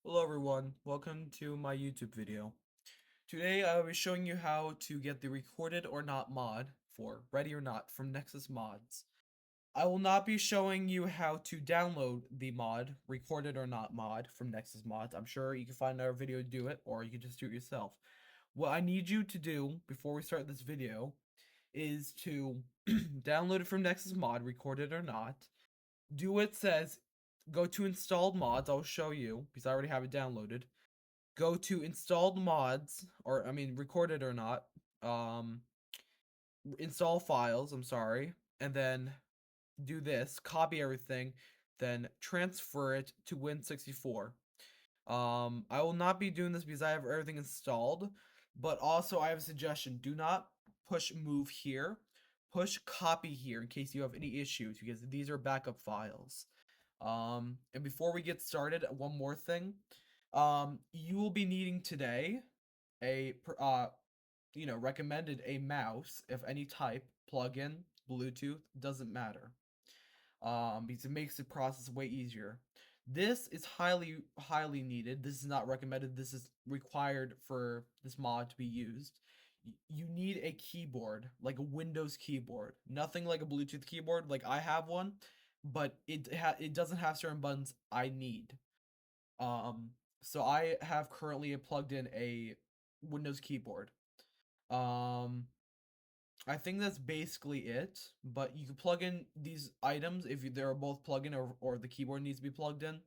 Hello everyone, welcome to my YouTube video. Today I will be showing you how to get the recorded or not mod for Ready or Not from Nexus Mods. I will not be showing you how to download the mod, recorded or not mod from Nexus Mods. I'm sure you can find another video to do it, or you can just do it yourself. What I need you to do before we start this video is to download it from Nexus Mod, recorded or not. Do what it says, go to installed mods, I'll show you, because I already have it downloaded. Go to installed mods, or I mean recorded or not, um, install files, I'm sorry, and then do this, copy everything, then transfer it to Win64. I will not be doing this because I have everything installed, but also I have a suggestion. Do not push move here. Push copy here in case you have any issues because these are backup files. And before we get started, one more thing. You will be needing today a recommended a mouse of any type, plug-in, Bluetooth, doesn't matter. Because it makes the process way easier. This is highly needed. This is not recommended. This is required for this mod to be used. You need a keyboard, like a Windows keyboard. Nothing like a Bluetooth keyboard. Like I have one, but it doesn't have certain buttons I need. Um, so I have currently plugged in a Windows keyboard. Um, I think that's basically it. But you can plug in these items if they're both plugged in, or the keyboard needs to be plugged in.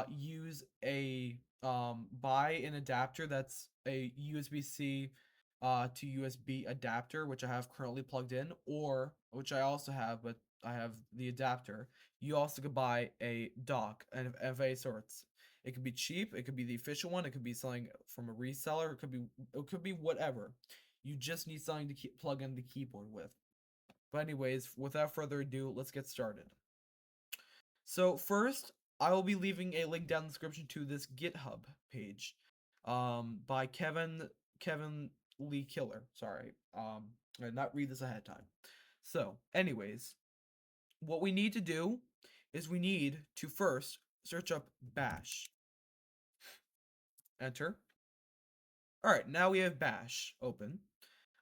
Use a buy an adapter that's a USB-C to USB adapter, which I have currently plugged in, or which I also have, but I have the adapter. You also could buy a dock of any sorts. It could be cheap, it could be the official one, it could be something from a reseller, it could be whatever. You just need something to plug in the keyboard with. But anyways, without further ado, let's get started. So first, I will be leaving a link down in the description to this GitHub page, by Kevin Lee Killer. Sorry, I did not read this ahead of time. So, anyways, what we need to do is we need to first search up bash. Enter. All right, now we have bash open,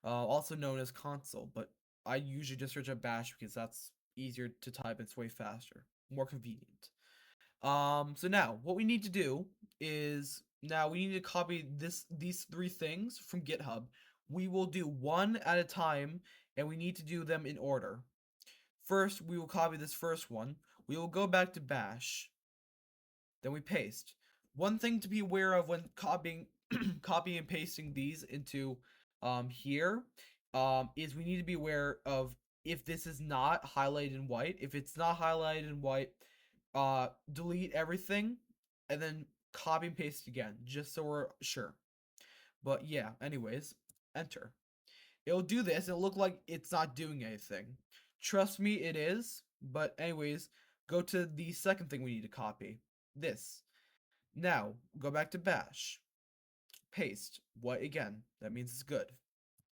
also known as console, but I usually just search up bash because that's easier to type. It's way faster, more convenient. So now what we need to do is now we need to copy these three things from GitHub. We will do one at a time, and we need to do them in order. First, we will copy this first one. We will go back to bash. Then we paste. One thing to be aware of when copying copying and pasting these into here is we need to be aware of if this is not highlighted in white. If it's not highlighted in white, delete everything and then copy and paste again, just so we're sure. But yeah, anyways, enter. It'll do this. It'll look like it's not doing anything. Trust me, it is. But anyways, go to the second thing we need to copy. This. Now, go back to bash. Paste. What again? That means it's good.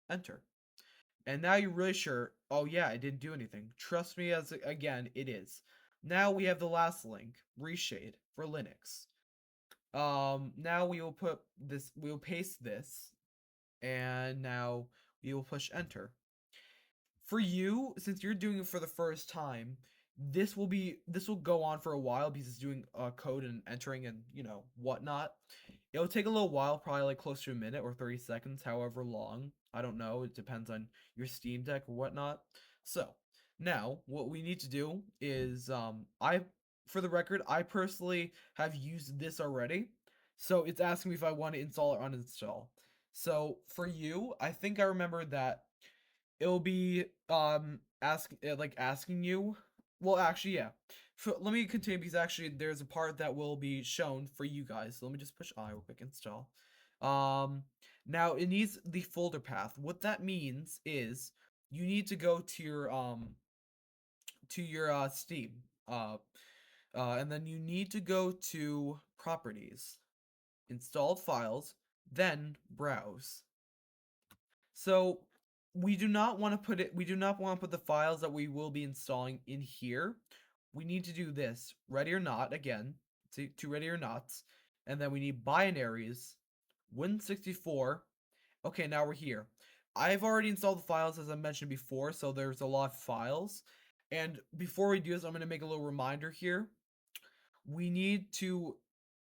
Enter. And now you're really sure, oh yeah, it didn't do anything. Trust me, as again, it is. Now we have the last link, reshade for Linux. Now we will put this, we will paste this, and now we will push enter. For you, since you're doing it for the first time, this will go on for a while because it's doing code and entering and whatnot. It'll take a little while, probably like close to a minute or 30 seconds, however long. I don't know. It depends on your Steam Deck or whatnot. So now what we need to do is for the record, I personally have used this already. So it's asking me if I want to install or uninstall. So for you, I think I remember that it'll be asking you. Well, actually, yeah. Let me continue because actually there's a part that will be shown for you guys. So let me just push I real quick, install. Now it needs the folder path. What that means is you need to go to your Steam. And then you need to go to properties, installed files, then browse. So we do not want to put it, we do not want to put the files that we will be installing in here. We need to do this, ready or not, again, to ready or not. and then we need binaries, Win64. Okay, now we're here. I've already installed the files as I mentioned before, so there's a lot of files. And before we do this, I'm going to make a little reminder here. We need to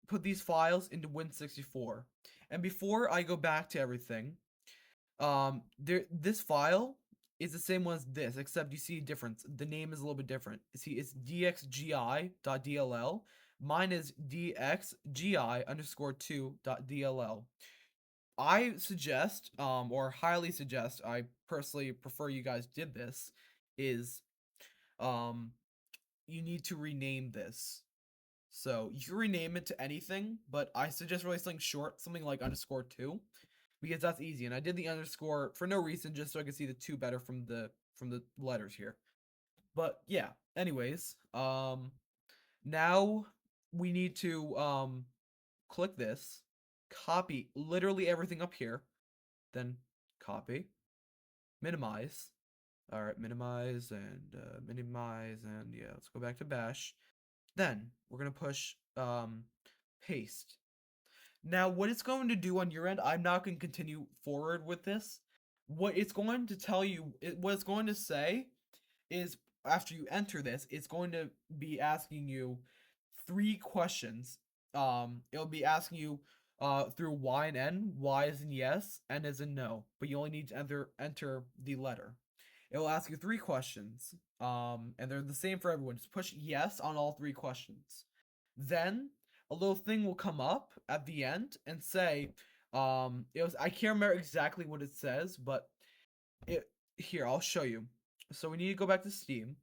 put these files into Win64. And before I go back to everything, this file is the same one as this, except you see a difference. The name is a little bit different. See, it's dxgi.dll. Mine is dxgi_2.dll. I suggest, or highly suggest, I personally prefer you guys did this, is, you need to rename this. So you can rename it to anything, but I suggest really something short, something like _2, because that's easy. And I did the underscore for no reason, just so I could see the 2 better from the letters here. But yeah, anyways, now we need to click this, copy literally everything up here, then copy, minimize. All right, minimize and yeah, let's go back to bash. Then we're gonna push paste. Now, what it's going to do on your end, I'm not going to continue forward with this. What it's going to tell you, what it's going to say is after you enter this, it's going to be asking you 3 questions. It'll be asking you through Y and N. Y is in yes, N is in no, but you only need to enter the letter. It will ask you 3 questions, and they're the same for everyone. Just push yes on all 3 questions. Then a little thing will come up at the end and say, I can't remember exactly what it says, but here, I'll show you. So we need to go back to Steam,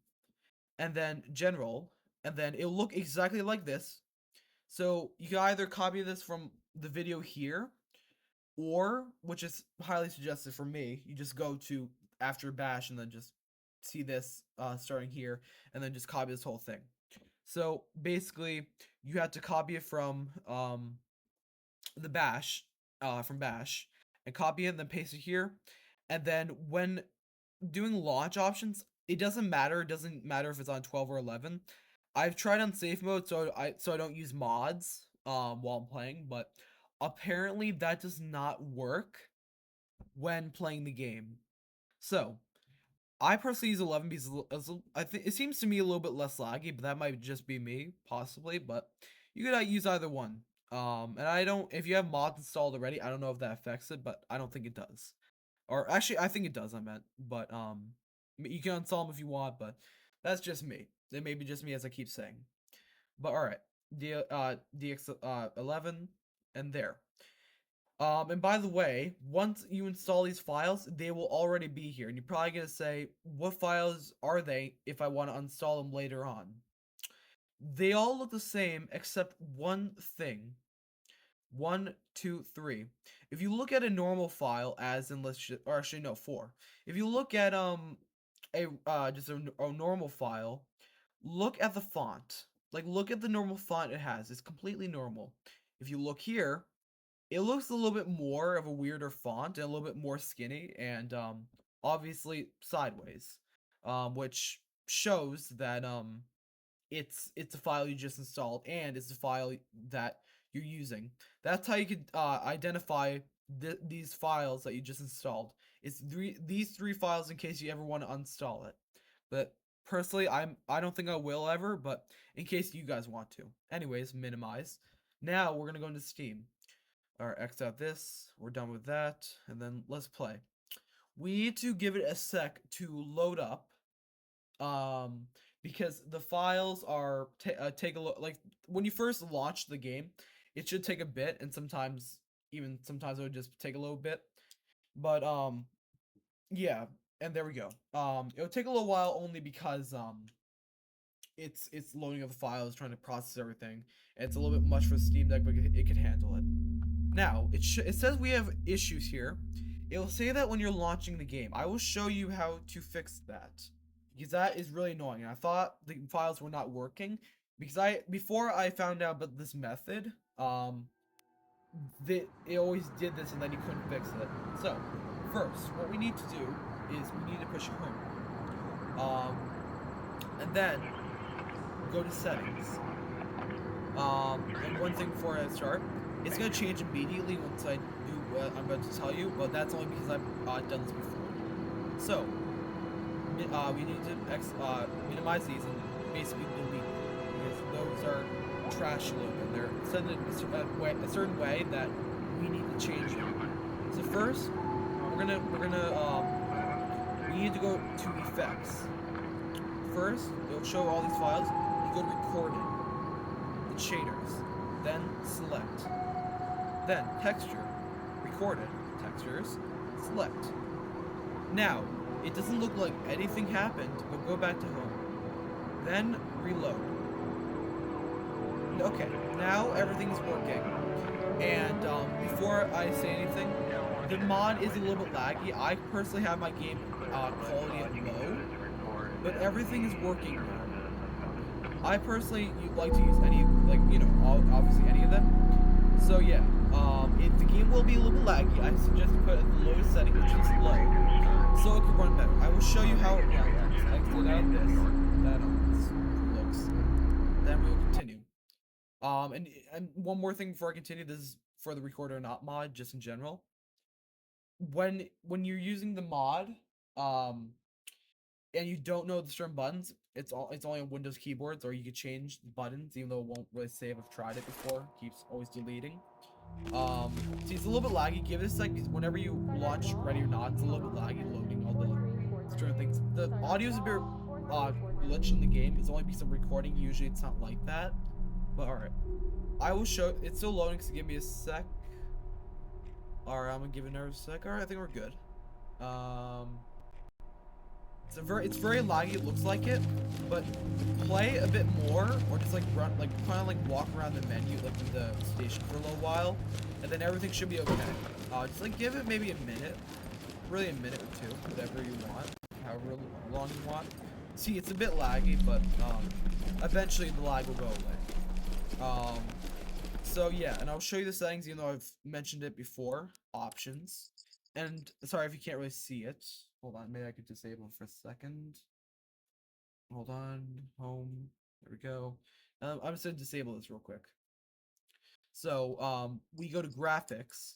and then General, and then it'll look exactly like this. So you can either copy this from the video here, or, which is highly suggested for me, you just go to after bash and then just see this starting here, and then just copy this whole thing. So basically, you have to copy it from the bash, from bash, and copy it and then paste it here. And then when doing launch options, it doesn't matter. It doesn't matter if it's on 12 or 11. I've tried on safe mode, so I don't use mods while I'm playing, but apparently that does not work when playing the game. So I personally use 11 because I think it seems to me a little bit less laggy, but that might just be me, possibly. But you could use either one. And I don't. If you have mods installed already, I don't know if that affects it, but I don't think it does. Or actually, I think it does. I meant, but you can install them if you want, but that's just me. It may be just me, as I keep saying. But all right, DX11 and there. And by the way, once you install these files, they will already be here. And you're probably going to say, what files are they if I want to install them later on? They all look the same except one thing. 1, 2, 3. If you look at a normal file, as in or actually no, 4. If you look at just a normal file, look at the font. Like, look at the normal font it has. It's completely normal. If you look here, it looks a little bit more of a weirder font and a little bit more skinny and obviously sideways, which shows that it's a file you just installed and it's a file that you're using. That's how you could identify these files that you just installed. It's these 3 files in case you ever want to uninstall it. But personally, I don't think I will ever, but in case you guys want to. Anyways, minimize. Now we're gonna go into Steam. Or X out this, we're done with that, and then let's play. We need to give it a sec to load up, because the files are take a look. Like when you first launch the game, it should take a bit, and sometimes it would just take a little bit. But yeah, and there we go. It'll take a little while only because it's loading up the files, trying to process everything. And it's a little bit much for Steam Deck, but it can handle it. Now, it says we have issues here. It will say that when you're launching the game. I will show you how to fix that, because that is really annoying. And I thought the files were not working, because before I found out about this method, it always did this and then you couldn't fix it. So, first, what we need to do is we need to push home. And then go to settings. And one thing before I start, it's gonna change immediately once I do what I'm about to tell you, but that's only because I've done this before. So, we need to minimize these and basically delete them because those are trash loop and they're set in a certain way that we need to change them. So first, we need to go to effects. First, it'll show all these files. You go to recorded, the shaders, then select, then texture, recorded, textures, select. Now, it doesn't look like anything happened, but go back to home. Then reload. Okay, now everything's working. And before I say anything, the mod is a little bit laggy. I personally have my game quality at low, but everything is working now. I personally like to use any, obviously any of them. So yeah, if the game will be a little bit laggy, I suggest to put it at the lowest setting, which is low, so it can run better. I will show you how it runs. Exit out this, that looks. Then we will continue. And one more thing before I continue, this is for the recorder or not mod, just in general. When you're using the mod, and you don't know the certain buttons, it's only on Windows keyboards, or you could change the buttons, even though it won't really save. I've tried it before, keeps always deleting. See, it's a little bit laggy. Give it a sec, because whenever you launch Ready or Not, it's a little bit laggy loading all the certain things. The audio's a bit glitch in the game. It's only because of recording. Usually, it's not like that. But all right, I will show. It's still loading, so give me a sec. All right, I'm gonna give it another sec. All right, I think we're good. It's very laggy. It looks like it, but play a bit more, or just like run, like kind of like walk around the menu, like in the station for a little while, and then everything should be okay. Just like give it maybe a minute, really a minute or two, whatever you want, however long you want. See, it's a bit laggy, but eventually the lag will go away. So yeah, and I'll show you the settings, even though I've mentioned it before. Options, and sorry if you can't really see it. Hold on, maybe I could disable for a second. Hold on, home. There we go. I'm just gonna disable this real quick. So we go to graphics,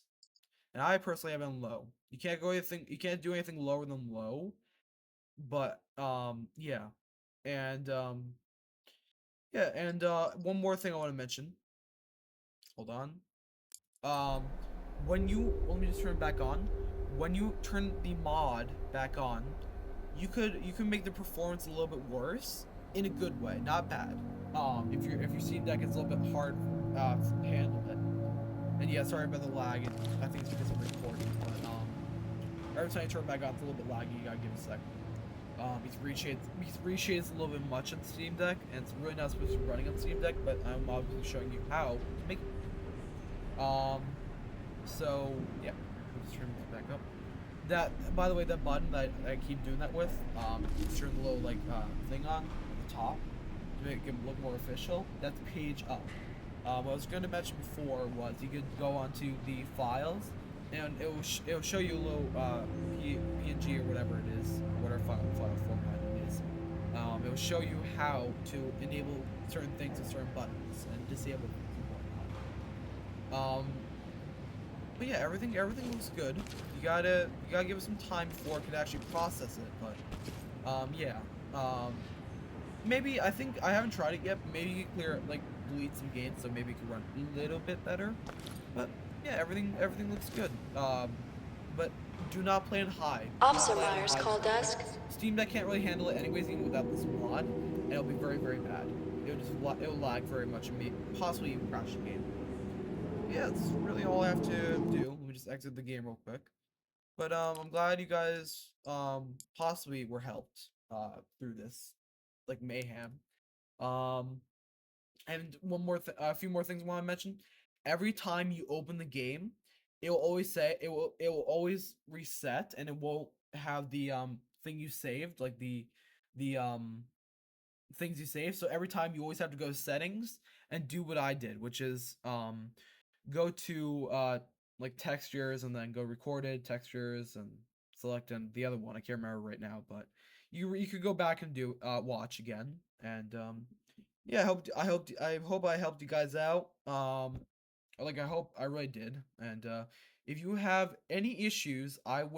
and I personally have it on low. You can't go anything. You can't do anything lower than low. But yeah, and one more thing I want to mention. Hold on. Let me just turn it back on. When you turn the mod back on, you can make the performance a little bit worse in a good way, not bad. If your Steam Deck is a little bit hard to handle it. And yeah, sorry about the lag. I think it's because of recording, but every time you turn it back on, it's a little bit laggy. You gotta give it a sec. Because reshade is a little bit much on Steam Deck, and it's really not supposed to be running on Steam Deck. But I'm obviously showing you how to make it. So yeah, let's turn this back up. That, by the way, that button that I keep doing that with, turn the little thing on at the top to make it look more official. That's page up. What I was going to mention before was you could go onto the files, and it will show you a little PNG or whatever it is, whatever file format it is. It will show you how to enable certain things with certain buttons and disable things and whatnot. But yeah, everything looks good. You gotta give it some time before it can actually process it. But yeah. Maybe I think I haven't tried it yet. But maybe you can delete some games, so maybe it can run a little bit better. But yeah, everything looks good. But do not play in high. Officer Myers, call desk. Steam Deck can't really handle it anyways, even without this mod, and it'll be very bad. It'll lag very much and possibly even crash the game. Yeah, that's really all I have to do. Let me just exit the game real quick. But I'm glad you guys possibly were helped through this mayhem. And a few more things I want to mention. Every time you open the game, it will always say it will always reset, and it won't have the thing you saved, like the things you saved. So every time you always have to go to settings and do what I did, which is go to textures, and then go recorded textures and select the other one. I can't remember right now, but you could go back and do watch again, and yeah, I hope I helped you guys out. Like I hope I really did. And if you have any issues, I'm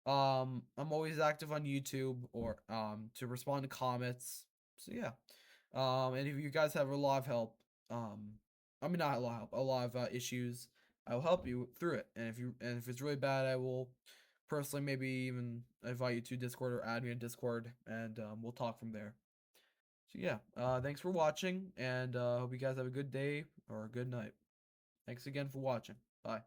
always active on YouTube or to respond to comments. So yeah. And if you guys have a lot of help, I mean not a lot of help, a lot of issues, I will help you through it. And if it's really bad, I will personally maybe even invite you to Discord or add me in Discord, and we'll talk from there. So yeah, thanks for watching, and hope you guys have a good day or a good night. Thanks again for watching. Bye.